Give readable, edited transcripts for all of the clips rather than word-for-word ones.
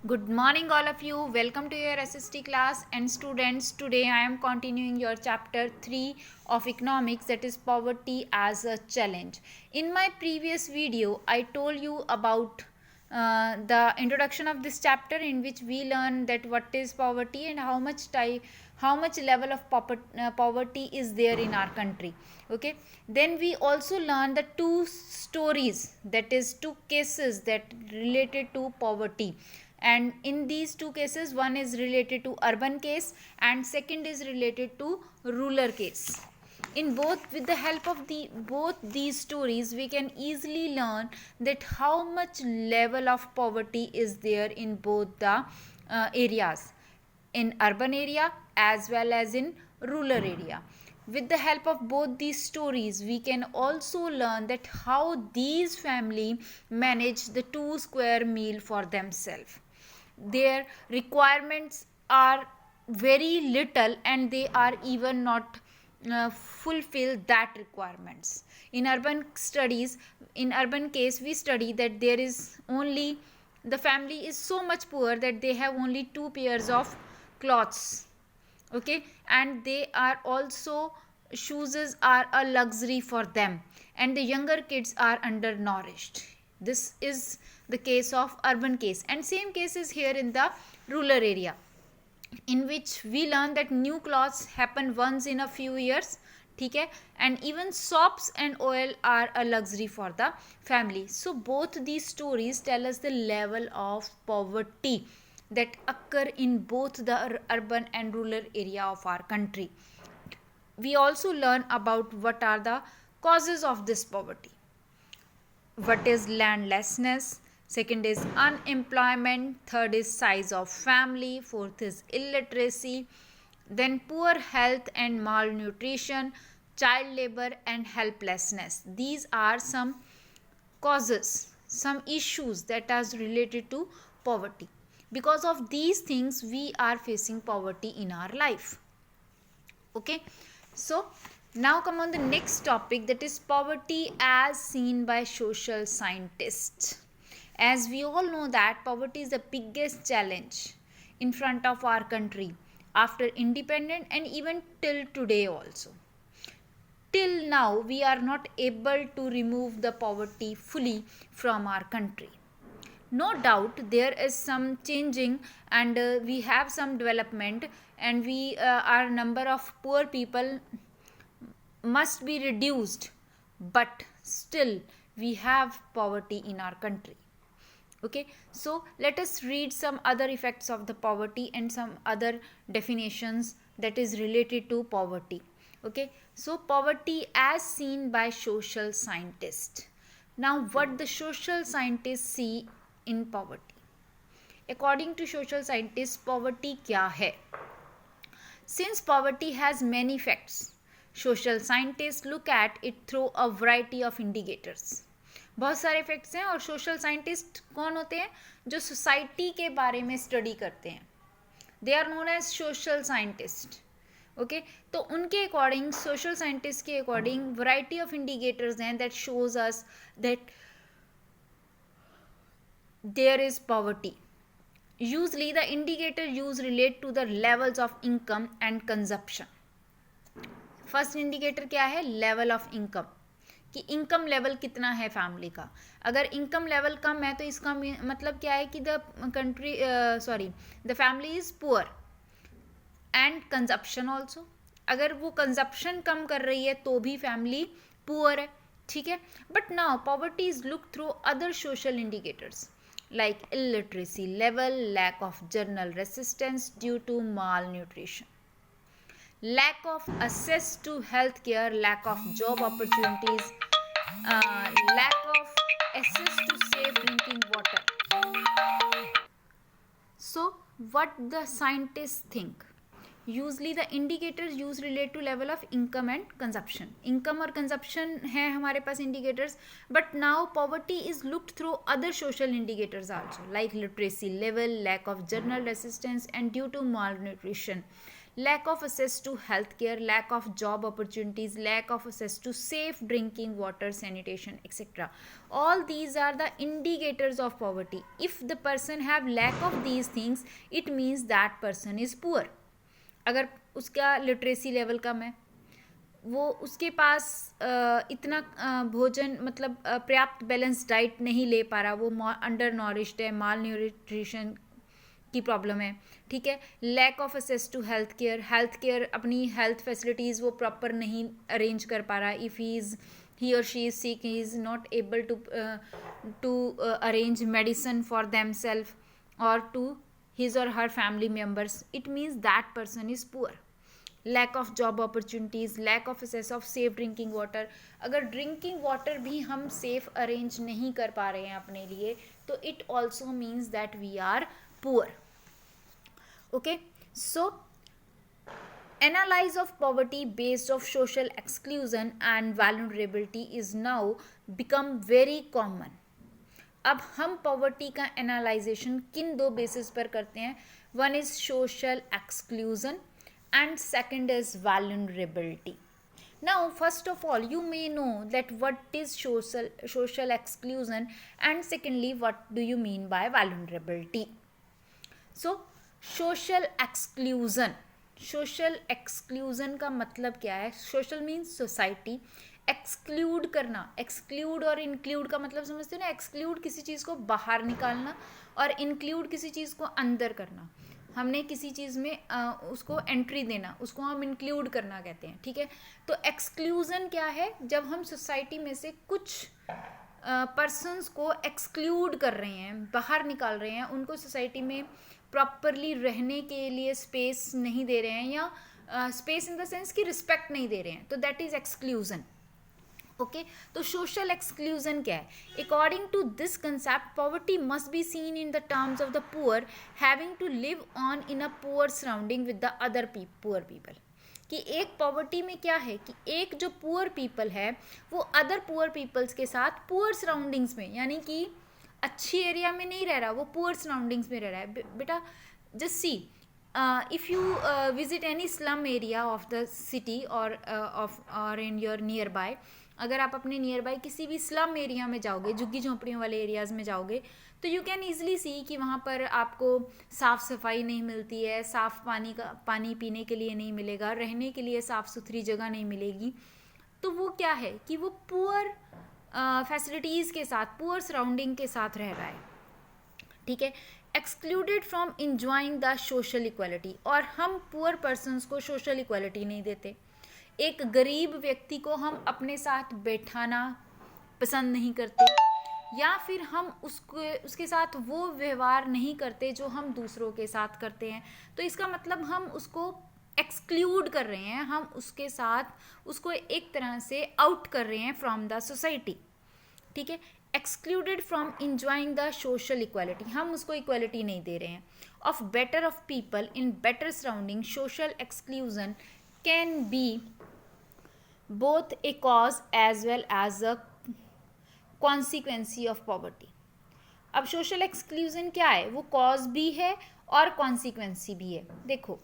Good morning, all of you. Welcome to your SST class. And students, today I am continuing your chapter 3 of economics, that is poverty as a challenge. In my previous video, I told you about the introduction of this chapter, in which we learn that what is poverty and how much level of poverty is there in our country. Okay, then we also learn the two stories, that is two cases that related to poverty, and in these two cases one is related to urban case and second is related to rural case. In both, with the help of both these stories, we can easily learn that how much level of poverty is there in both the areas, in urban area as well as in rural area. With the help of both these stories, we can also learn that how these family manage the two square meal for themselves. Their requirements are very little and they are even not fulfill that requirements. In urban case, we study that there is only, the family is so much poor that they have only two pairs of clothes. Okay, and they are also, shoes are a luxury for them, and the younger kids are undernourished. This is the case of urban case, and same case is here in the rural area, in which we learn that new clothes happen once in a few years. Okay, and even soaps and oil are a luxury for the family. So both these stories tell us the level of poverty that occur in both the urban and rural area of our country. We also learn about what are the causes of this poverty. What is landlessness, second is unemployment, third is size of family, fourth is illiteracy, then poor health and malnutrition, child labor and helplessness. These are some causes, some issues that are related to poverty. Because of these things we are facing poverty in our life. Okay, so now come on the next topic, that is poverty as seen by social scientists. As we all know that poverty is the biggest challenge in front of our country after independence and even till today also. Till now we are not able to remove the poverty fully from our country. No doubt there is some changing, and we have some development, and our number of poor people must be reduced, but still we have poverty in our country. Okay, so let us read some other effects of the poverty and some other definitions that is related to poverty. Okay, so poverty as seen by social scientists. Now what the social scientists see in poverty? According to social scientists, poverty क्या है? Since poverty has many effects, social scientists look at it through a variety of indicators. बहुत सारे effects हैं, और social scientist कौन होते हैं? जो सोसाइटी के बारे में स्टडी करते हैं, they are known as social scientist. Okay, तो उनके अकॉर्डिंग, सोशल साइंटिस्ट के अकॉर्डिंग वैरायटी ऑफ इंडिकेटर्स हैं that shows us that there is poverty. Usually the indicator used relate to the levels of income and consumption. First indicator क्या है? Level of income, कि income level कितना है family का. अगर income level कम है तो इसका मतलब क्या है कि the family is poor. And consumption also, अगर वो कंजप्शन कम कर रही है तो भी फैमिली पुअर है. ठीक है, but now poverty is look through other social indicators like illiteracy level, lack of general resistance due to malnutrition, lack of access to health care, lack of job opportunities, lack of access to safe drinking water. So what the scientists think? Usually the indicators used relate to level of income and consumption. Income और consumption है हमारे पास indicators, but now poverty is looked through other social indicators also, like literacy level, lack of general resistance and due to malnutrition, lack of access to healthcare, lack of job opportunities, lack of access to safe drinking water, sanitation, etc. All these are the indicators of poverty. If the person have lack of these things, it means that person is poor. अगर उसका literacy level कम है, वो उसके पास इतना भोजन मतलब पर्याप्त balance diet नहीं ले पा रहा, वो अंडर नॉरिश्ड है, माल न्यूट्रिशन की प्रॉब्लम है, ठीक है. Lack of access to health care, अपनी हेल्थ फैसिलिटीज़ वो प्रॉपर नहीं अरेंज कर पा रहा. इफ़ ही और she is sick, he is not able to arrange medicine for them self और टू हिज और her family members, it means that person is poor. Lack of job opportunities, lack of access of safe drinking water. अगर drinking water भी हम safe arrange नहीं कर पा रहे हैं अपने लिए, तो it also means that we are poor. Okay, so analysis of poverty based of social exclusion and vulnerability is now become very common. अब हम पॉवर्टी का एनालाइजेशन किन दो बेसिस पर करते हैं? One is social exclusion and second is vulnerability. Now first of all you may know that what is social exclusion and secondly what do you mean by vulnerability. So social exclusion का मतलब क्या है? Social means society, exclude करना. Exclude और include का मतलब समझते हो ना? एक्सक्लूड किसी चीज़ को बाहर निकालना और इंक्लूड किसी चीज़ को अंदर करना. हमने किसी चीज़ में उसको एंट्री देना, उसको हम इंक्लूड करना कहते हैं, ठीक है. तो एक्सक्लूजन क्या है? जब हम सोसाइटी में से कुछ पर्सन्स को एक्सक्लूड कर रहे हैं, बाहर निकाल रहे हैं, उनको सोसाइटी में प्रॉपरली रहने के लिए स्पेस नहीं दे रहे हैं, या स्पेस इन द सेंस कि रिस्पेक्ट नहीं दे रहे हैं, तो दैट इज एक्सक्लूजन. ओके, तो सोशल एक्सक्लूजन क्या है? According to this concept, poverty must be seen in the terms of the poor having to live on in a poor surrounding with the other poor people. कि एक poverty में क्या है कि एक जो पुअर पीपल है वो अदर पुअर पीपल्स के साथ पुअर सराउंडिंग्स में, यानी कि अच्छी एरिया में नहीं रह रहा, वो पुअर सराउंडिंग्स में रह रहा है. बेटा just see, if you visit any slum area of the city और इन योर नियर बाय, अगर आप अपने नियर बाय किसी भी स्लम एरिया में जाओगे, झुग्गी झोंपड़ियों वाले एरियाज़ में जाओगे, तो यू कैन ईजिली सी कि वहाँ पर आपको साफ़ सफाई नहीं मिलती है, साफ़ पानी पीने के लिए नहीं मिलेगा, रहने के लिए साफ़ सुथरी जगह नहीं मिलेगी. तो वो क्या है कि वो पुअर फैसिलिटीज़ के साथ, पुअर सराउंडिंग के साथ रह रहा है, ठीक है. Excluded from enjoying the social equality, और हम पुअर पर्सनस को सोशल इक्वालिटी नहीं देते. एक गरीब व्यक्ति को हम अपने साथ बैठाना पसंद नहीं करते, या फिर हम उसके साथ वो व्यवहार नहीं करते जो हम दूसरों के साथ करते हैं. तो इसका मतलब हम उसको एक्सक्लूड कर रहे हैं, हम उसके साथ उसको एक तरह से आउट कर रहे हैं फ्रॉम द सोसाइटी, ठीक है. Excluded from enjoying the social equality, हम उसको इक्वालिटी नहीं दे रहे हैं. Off better off people in better surrounding, social exclusion can be both a cause as well as a consequence of poverty. अब social exclusion क्या है? वो कॉज भी है और कॉन्सिक्वेंसी भी है. देखो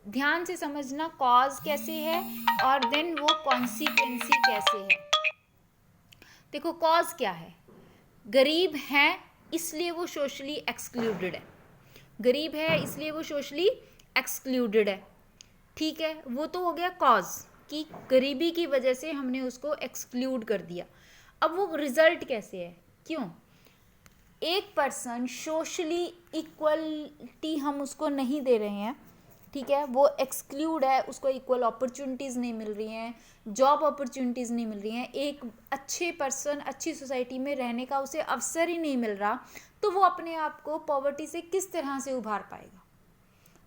ध्यान से समझना, कॉज कैसे है और देन वो कॉन्सिक्वेंसी कैसे है. देखो कॉज क्या है? गरीब है इसलिए वो सोशली एक्सक्लूडेड है, गरीब है इसलिए वो सोशली एक्सक्लूडेड है, ठीक है. वो तो हो गया कॉज कि गरीबी की वजह से हमने उसको एक्सक्लूड कर दिया. अब वो रिजल्ट कैसे है? क्यों? एक पर्सन सोशली इक्वलिटी हम उसको नहीं दे रहे हैं, ठीक है, वो एक्सक्लूड है, उसको इक्वल अपॉर्चुनिटीज़ नहीं मिल रही हैं, जॉब अपॉर्चुनिटीज़ नहीं मिल रही हैं, एक अच्छे पर्सन अच्छी सोसाइटी में रहने का उसे अवसर ही नहीं मिल रहा, तो वो अपने आप को पॉवर्टी से किस तरह से उभार पाएगा?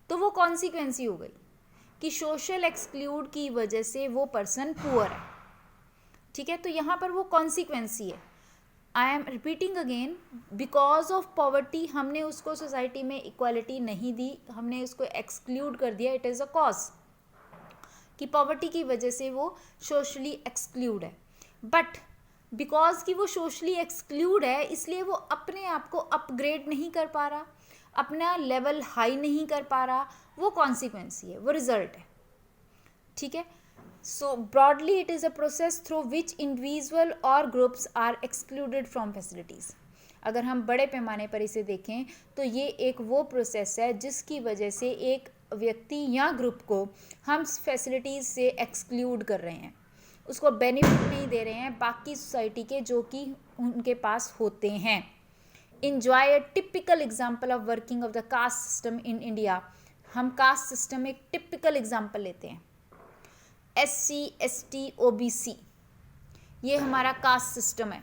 तो वो कॉन्सिक्वेंसी हो गई कि सोशल एक्सक्लूड की वजह से वो पर्सन पुअर है, ठीक है. तो यहाँ पर वो कॉन्सिक्वेंसी है. I am repeating again, because of poverty हमने उसको सोसाइटी में इक्वालिटी नहीं दी, हमने उसको एक्सक्लूड कर दिया. इट इज़ अ कॉज कि पॉवर्टी की वजह से वो सोशली एक्सक्लूड है. बट बिकॉज कि वो सोशली एक्सक्लूड है इसलिए वो अपने आप को अपग्रेड नहीं कर पा रहा, अपना लेवल हाई नहीं कर पा रहा, वो कॉन्सिक्वेंस ही है, वो रिजल्ट है, ठीक है. So broadly it is a process through which individual और groups are excluded from facilities. अगर हम बड़े पैमाने पर इसे देखें तो ये एक वो प्रोसेस है जिसकी वजह से एक व्यक्ति या ग्रुप को हम फैसिलिटीज़ से एक्सक्लूड कर रहे हैं, उसको बेनिफिट नहीं दे रहे हैं बाकी सोसाइटी के जो कि उनके पास होते हैं. Enjoy a typical example of working of the caste system in India. हम कास्ट सिस्टम एक टिपिकल एग्जाम्पल लेते हैं. SC ST OBC ये हमारा कास्ट सिस्टम है.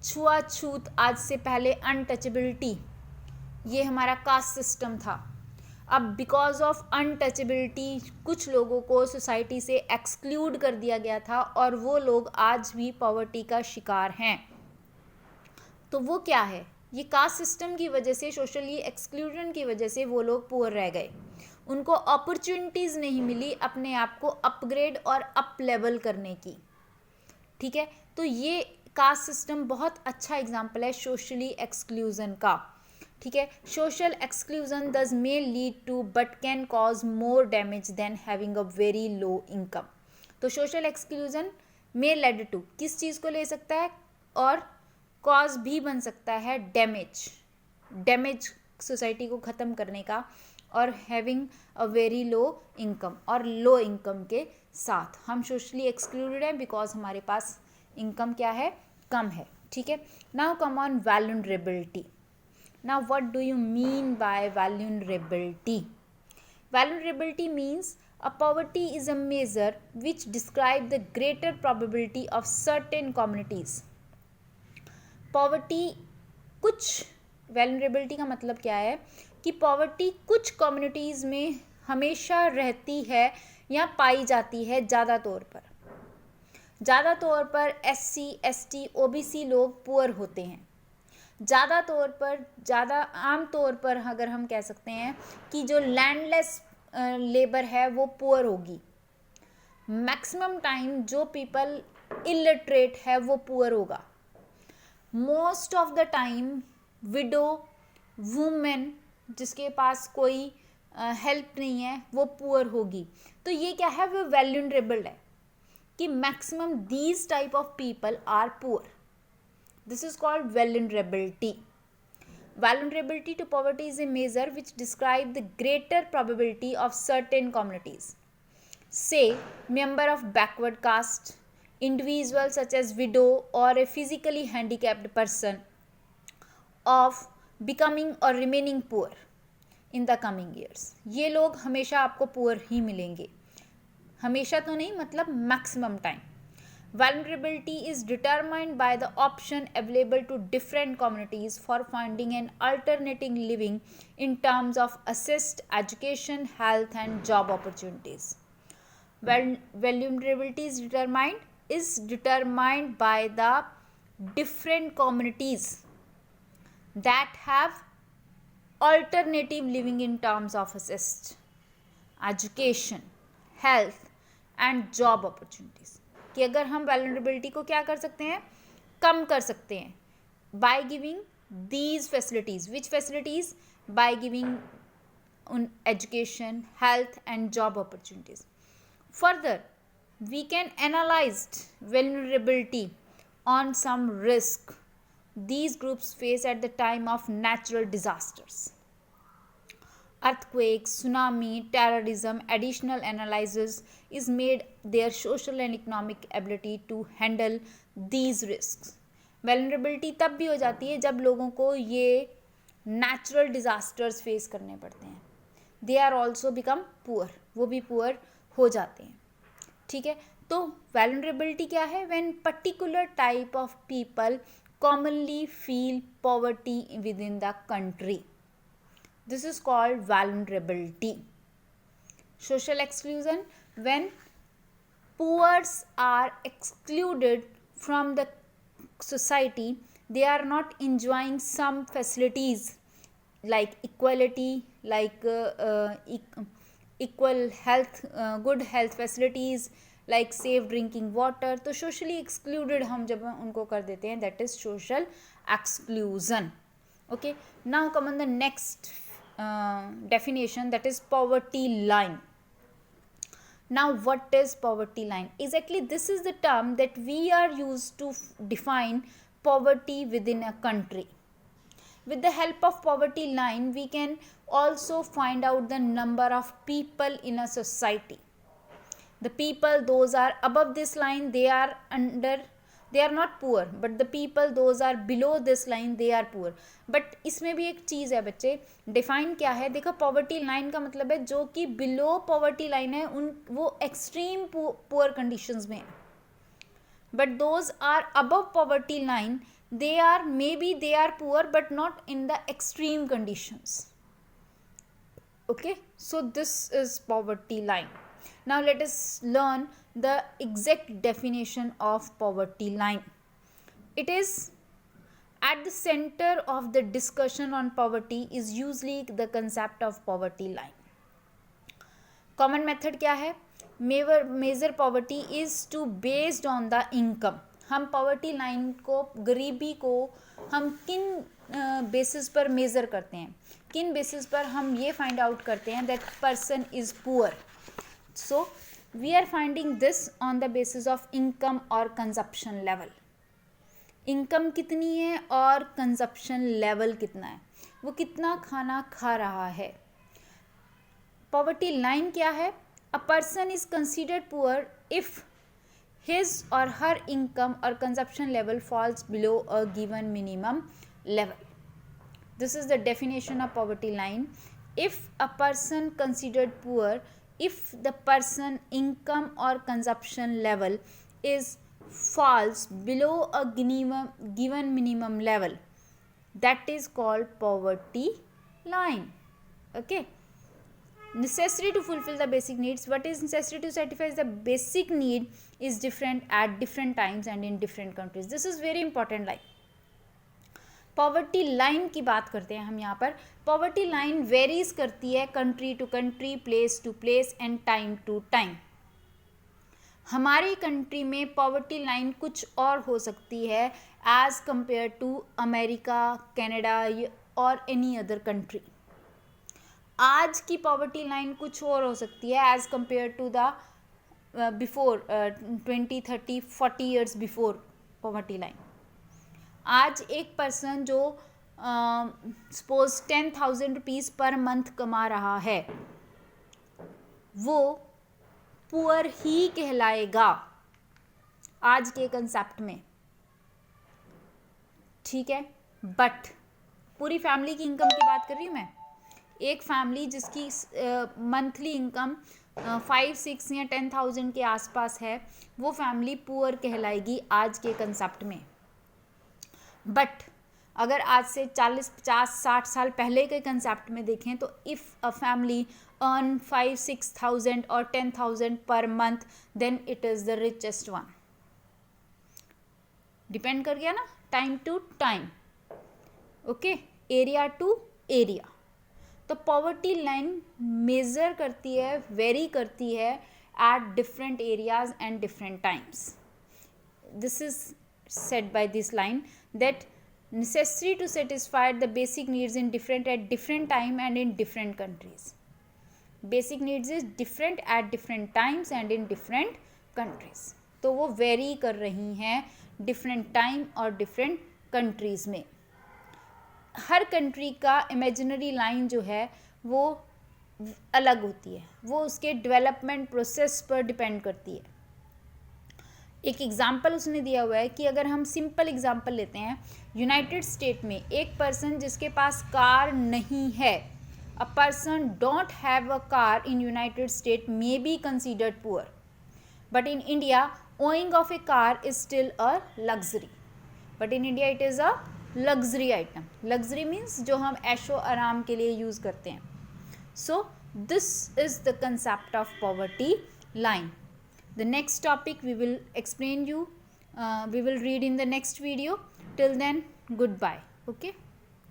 छुआछूत, आज से पहले अनटचेबिलिटी, ये हमारा कास्ट सिस्टम था. अब बिकॉज ऑफ अनटचेबिलिटी कुछ लोगों को सोसाइटी से एक्सक्लूड कर दिया गया था और वो लोग आज भी पॉवर्टी का शिकार हैं. तो वो क्या है, ये कास्ट सिस्टम की वजह से, सोशली एक्सक्लूजन की वजह से वो लोग पुअर रह गए. उनको अपॉर्चुनिटीज़ नहीं मिली अपने आप को अपग्रेड और अप लेवल करने की, ठीक है. तो ये कास्ट सिस्टम बहुत अच्छा एग्जाम्पल है सोशली एक्सक्लूजन का, ठीक है. Social exclusion thus may lead to but can cause more damage than having a very low income. तो social exclusion may led to किस चीज़ को ले सकता है, और कॉज भी बन सकता है डैमेज सोसाइटी को ख़त्म करने का, और having a very low income, और लो इनकम के साथ हम सोशली एक्सक्लूडेड हैं बिकॉज हमारे पास इनकम क्या है, कम है, ठीक है. Now come on vulnerability. Now what do you mean by vulnerability? Vulnerability means a poverty is a measure which describe the greater probability of certain communities. Poverty कुछ, वैल्यूनरेबिलिटी का मतलब क्या है कि पॉवर्टी कुछ कम्युनिटीज़ में हमेशा रहती है या पाई जाती है. ज़्यादा तौर पर SC ST OBC लोग पुअर होते हैं. ज़्यादा आम तौर पर अगर हम कह सकते हैं कि जो लैंडलेस लेबर है वो पुअर होगी. मैक्सिमम टाइम जो पीपल इलिटरेट है वो पुअर होगा. Most of the time window, women जिसके पास कोई हेल्प नहीं है वो पुअर होगी. तो ये क्या है, वो वैल्यूनरेबल है कि maximum these type of people are poor. This is called vulnerability. Vulnerability to poverty is a measure which describe the greater probability of certain communities, say member of backward caste, individual such as widow or a physically handicapped person, of becoming or remaining poor in the coming years. ये लोग हमेशा आपको poor ही मिलेंगे, हमेशा तो नहीं, मतलब maximum time. Vulnerability is determined by the option available to different communities for finding an alternative living in terms of assist, education, health and job opportunities. Vulnerability is determined by the different communities that have alternative living in terms of assist, education, health and job opportunities. कि अगर हम वैल्यूनरेबिलिटी को क्या कर सकते हैं, कम कर सकते हैं by giving these facilities. Which facilities? By giving उन education, health and job opportunities. Further we can analyze vulnerability on some risk these groups face at the time of natural disasters. Earthquakes, tsunami, terrorism. Additional analysis is made their social and economic ability to handle these risks. Vulnerability तब भी हो जाती है जब लोगों को ये natural disasters face करने पड़ते हैं. They are also become poor. वो भी poor हो जाते हैं, ठीक है. तो vulnerability क्या है? When particular type of people commonly feel poverty within the country. This is called vulnerability. Social exclusion, when poors are excluded from the society, they are not enjoying some facilities like equality, like equal health, good health facilities, like safe drinking water. तो socially excluded हम जब उनको कर देते हैं, that is social exclusion. Okay, now come on the next definition, that is poverty line. Now what is poverty line? Exactly, this is the term that we are used to define poverty within a country. With the help of poverty line, we can also find out the number of people in a society. The people those are above this line, they are not poor, but the people those are below this line, they are poor. But इसमें भी एक चीज़ है बच्चे, define क्या है? देखो, poverty line का मतलब है जो कि बिलो पॉवर्टी लाइन है उन वो एक्सट्रीम पुअर कंडीशंस में है. But those are above poverty line, they are maybe they are poor but not in the extreme conditions. Okay, so this is poverty line. Now let us learn the exact definition of poverty line. It is at the center of the discussion on poverty is usually the concept of poverty line. Common method क्या है? Measure poverty is to based on the income. हम poverty line को, गरीबी को हम किन basis पर measure करते हैं, किन बेसिस पर हम ये फाइंड आउट करते हैं that person is poor. So we are finding this on the basis of income और कंजप्शन लेवल. इनकम कितनी है और कंजप्शन लेवल कितना है, वो कितना खाना खा रहा है. पॉवर्टी लाइन क्या है? A person is considered poor if his or her income or consumption level falls below a given minimum level. This is the definition of poverty line. If a person considered poor, if the person income or consumption level is falls below a given minimum level, that is called poverty line. Okay. Necessary to fulfill the basic needs. What is necessary to satisfy the basic need is different at different times and in different countries. This is very important line. Poverty line की बात करते हैं हम यहाँ पर. Poverty line varies करती है country to country, place to place and time to time. हमारी कंट्री में पॉवर्टी लाइन कुछ और हो सकती है as compare to America, Canada और एनी अदर कंट्री. आज की पॉवर्टी लाइन कुछ और हो सकती है as compare to the before 20, 30, 40 years before poverty line. आज एक पर्सन जो सपोज 10,000 रुपीज़ पर मंथ कमा रहा है, वो पुअर ही कहलाएगा आज के कंसेप्ट में. ठीक है, बट पूरी फैमिली की इनकम की बात कर रही हूँ मैं. एक फैमिली जिसकी मंथली इनकम 5, 6 या 10,000 के आसपास है, वो फैमिली पुअर कहलाएगी आज के कंसेप्ट में. बट अगर आज से 40, 50, 60 साल पहले के कंसेप्ट में देखें तो इफ़ अ फैमिली अर्न 5, 6,000 और 10,000 पर month, then it is the richest one. Depend कर गया ना, time to time. Okay, area to area. तो पॉवर्टी लाइन मेज़र करती है, वेरी करती है at different areas and different times. This is said by this line that necessary to satisfy the basic needs in different at different time and in different countries. Basic needs is different at different times and in different countries. तो वो very कर रही हैं different time और different countries में. हर country का imaginary line जो है वो अलग होती है, वो उसके डेवलपमेंट प्रोसेस पर डिपेंड करती है. एक एग्जांपल उसने दिया हुआ है कि अगर हम सिंपल एग्जांपल लेते हैं, यूनाइटेड स्टेट में एक पर्सन जिसके पास कार नहीं है, a person don't have a car in United state may be considered poor, but in India owing of A car is still a luxury. But in India it is a luxury item. Luxury means जो हम ऐशो आराम के लिए use करते हैं. So this is the concept of poverty line. The next topic we will explain you, we will read in the next video. Till then, goodbye. Okay.